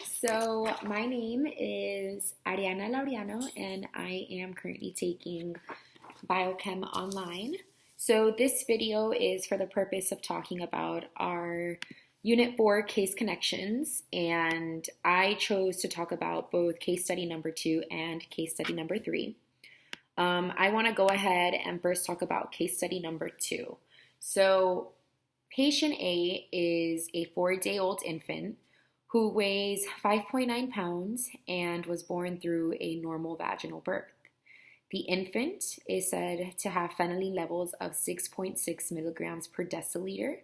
So my name is Ariana Laureano, and I am currently taking Biochem online. So this video is for the purpose of talking about our Unit 4 case connections, and I chose to talk about both case study number 2 and case study number 3. I want to go ahead and first talk about case study number 2. So patient A is a 4-day-old infant who weighs 5.9 pounds and was born through a normal vaginal birth. The infant is said to have phenylene levels of 6.6 milligrams per deciliter,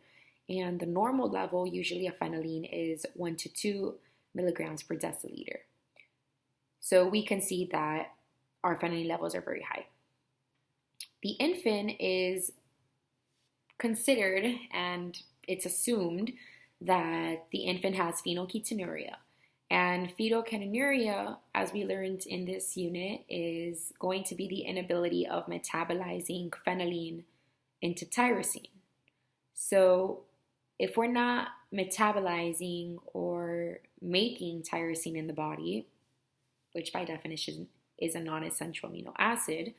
and the normal level usually of phenylene is 1 to 2 milligrams per deciliter. So we can see that our phenylene levels are very high. The infant is considered, and it's assumed, that the infant has phenylketonuria. And phenylketonuria, as we learned in this unit, is going to be the inability of metabolizing phenylene into tyrosine. So if we're not metabolizing or making tyrosine in the body, which by definition is a non-essential amino acid,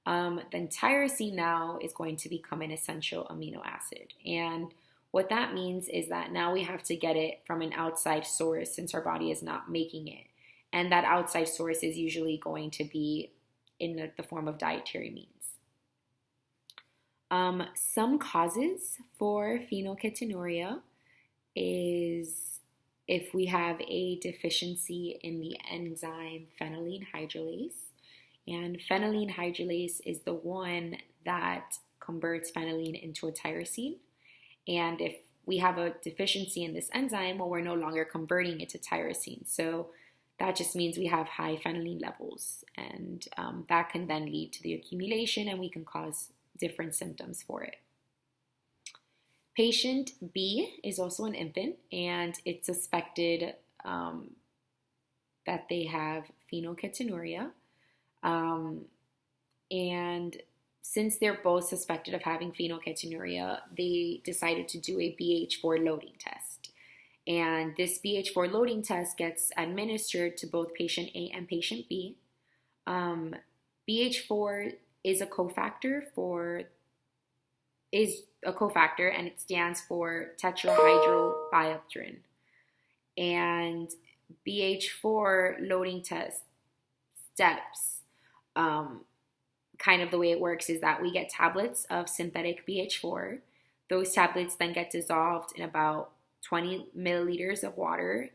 then tyrosine now is going to become an essential amino acid. And what that means is that now we have to get it from an outside source since our body is not making it. And that outside source is usually going to be in the form of dietary means. Some causes for phenylketonuria is if we have a deficiency in the enzyme phenylene hydrolase. And phenylene hydrolase is the one that converts phenylene into a tyrosine. And if we have a deficiency in this enzyme, well, we're no longer converting it to tyrosine. So that just means we have high phenylene levels. And that can then lead to the accumulation, and we can cause different symptoms for it. Patient B is also an infant, and it's suspected that they have phenylketonuria. And since they're both suspected of having phenylketonuria, they decided to do a BH4 loading test. And this BH4 loading test gets administered to both patient A and patient B. BH4 is a cofactor and it stands for tetrahydrobiopterin. And BH4 loading test steps, kind of the way it works is that we get tablets of synthetic BH4. Those tablets then get dissolved in about 20 milliliters of water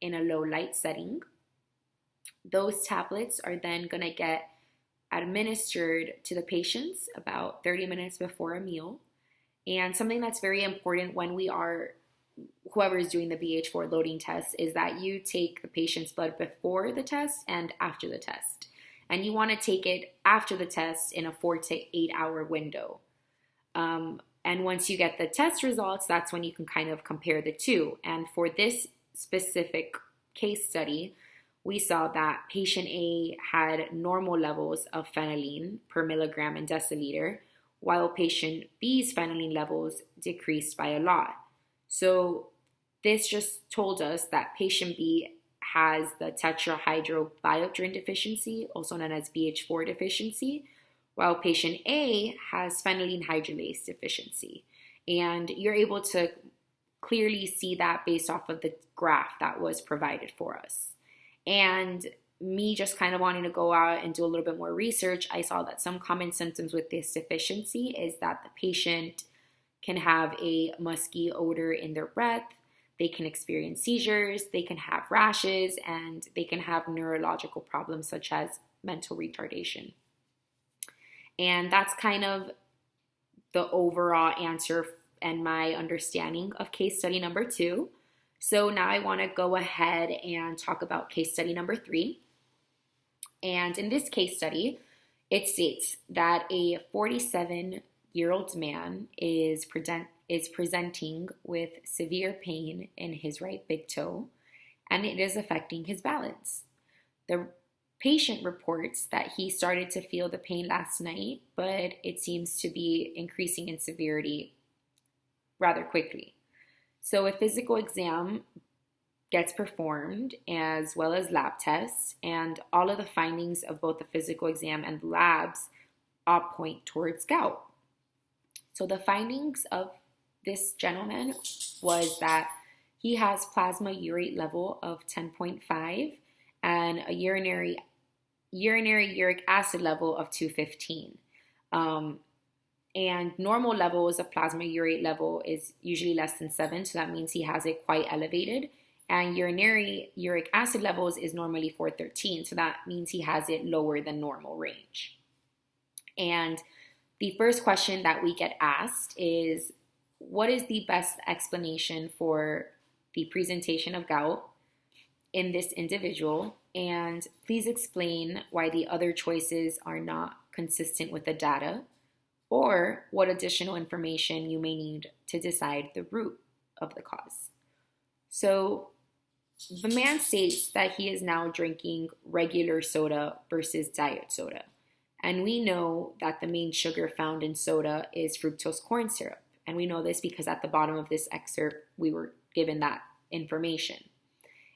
in a low light setting. Those tablets are then going to get administered to the patients about 30 minutes before a meal. And something that's very important when whoever is doing the BH4 loading test is that you take the patient's blood before the test and after the test. And you want to take it after the test in a 4 to 8 hour window. And once you get the test results, that's when you can kind of compare the two. And for this specific case study, we saw that patient A had normal levels of phenylene per milligram and deciliter, while patient B's phenylene levels decreased by a lot. So this just told us that patient B has the tetrahydrobiopterin deficiency, also known as BH4 deficiency, while patient A has phenylene hydrolase deficiency. And you're able to clearly see that based off of the graph that was provided for us. And me just kind of wanting to go out and do a little bit more research, I saw that some common symptoms with this deficiency is that the patient can have a musky odor in their breath, they can experience seizures, they can have rashes, and they can have neurological problems such as mental retardation. And that's kind of the overall answer and my understanding of case study number 2. So now I want to go ahead and talk about case study number 3. And in this case study, it states that a 47-year-old man is presenting with severe pain in his right big toe, and it is affecting his balance. The patient reports that he started to feel the pain last night, but it seems to be increasing in severity rather quickly. So a physical exam gets performed, as well as lab tests, and all of the findings of both the physical exam and the labs all point towards gout. So the findings of this gentleman was that he has plasma urate level of 10.5 and a urinary uric acid level of 215. And normal levels of plasma urate level is usually less than 7, so that means he has it quite elevated. And urinary uric acid levels is normally 413, so that means he has it lower than normal range. And the first question that we get asked is, what is the best explanation for the presentation of gout in this individual? And please explain why the other choices are not consistent with the data, or what additional information you may need to decide the root of the cause. So the man states that he is now drinking regular soda versus diet soda. And we know that the main sugar found in soda is fructose corn syrup. And we know this because at the bottom of this excerpt, we were given that information.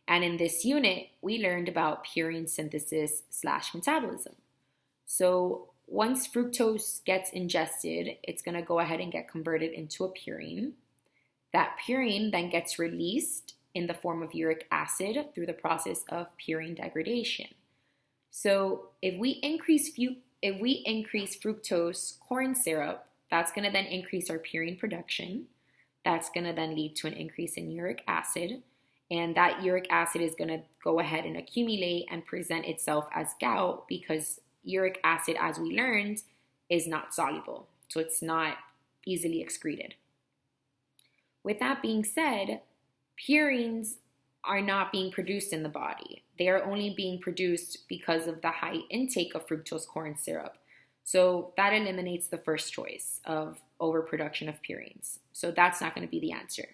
And in this unit, we learned about purine synthesis / metabolism. So once fructose gets ingested, it's going to go ahead and get converted into a purine. That purine then gets released in the form of uric acid through the process of purine degradation. So if we increase fructose corn syrup, that's going to then increase our purine production. That's going to then lead to an increase in uric acid. And that uric acid is going to go ahead and accumulate and present itself as gout because uric acid, as we learned, is not soluble. So it's not easily excreted. With that being said, purines are not being produced in the body. They are only being produced because of the high intake of fructose corn syrup. So that eliminates the first choice of overproduction of purines. So that's not going to be the answer.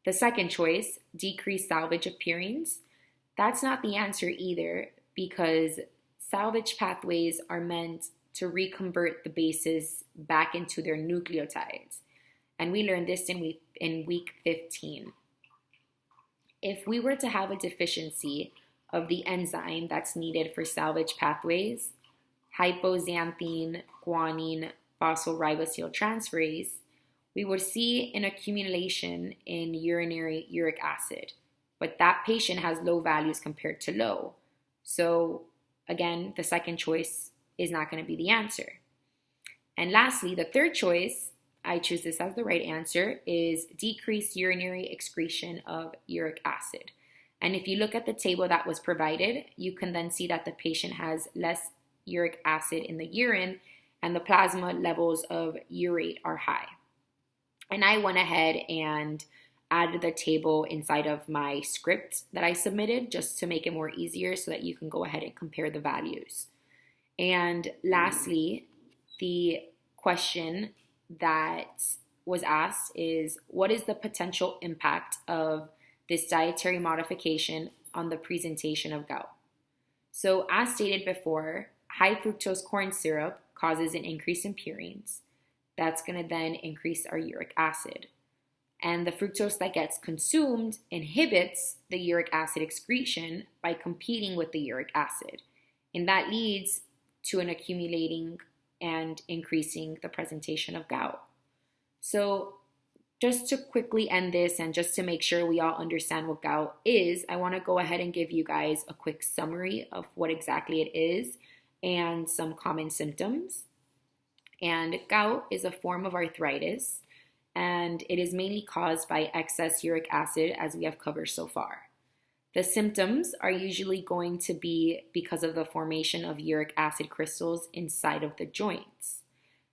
The second choice, decreased salvage of purines, that's not the answer either because salvage pathways are meant to reconvert the bases back into their nucleotides. And we learned this in week 15. If we were to have a deficiency of the enzyme that's needed for salvage pathways, hypoxanthine guanine phosphoribosyltransferase, we would see an accumulation in urinary uric acid, but that patient has low values compared to low. So again, the second choice is not going to be the answer. And lastly, the third choice, I choose this as the right answer, is decreased urinary excretion of uric acid. And if you look at the table that was provided, you can then see that the patient has less uric acid in the urine and the plasma levels of urate are high. And I went ahead and added the table inside of my script that I submitted just to make it more easier so that you can go ahead and compare the values. And lastly, the question that was asked is, what is the potential impact of this dietary modification on the presentation of gout? So as stated before, high fructose corn syrup causes an increase in purines. That's going to then increase our uric acid. And the fructose that gets consumed inhibits the uric acid excretion by competing with the uric acid. And that leads to an accumulating and increasing the presentation of gout. So just to quickly end this and just to make sure we all understand what gout is, I want to go ahead and give you guys a quick summary of what exactly it is and some common symptoms. And gout is a form of arthritis, and it is mainly caused by excess uric acid, as we have covered so far. The symptoms are usually going to be because of the formation of uric acid crystals inside of the joints.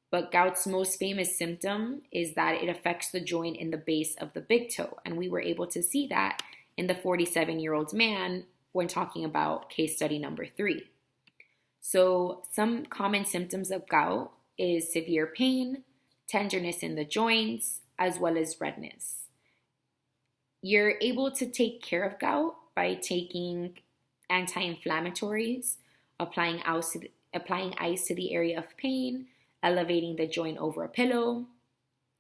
But gout's most famous symptom is that it affects the joint in the base of the big toe, and we were able to see that in the 47-year-old man when talking about case study number 3. So some common symptoms of gout is severe pain, tenderness in the joints, as well as redness. You're able to take care of gout by taking anti-inflammatories, applying ice to the area of pain, elevating the joint over a pillow.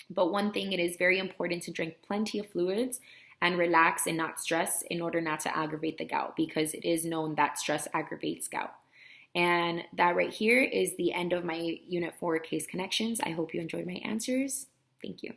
But one thing, it is very important to drink plenty of fluids and relax and not stress in order not to aggravate the gout, because it is known that stress aggravates gout. And that right here is the end of my Unit 4 case connections. I hope you enjoyed my answers. Thank you.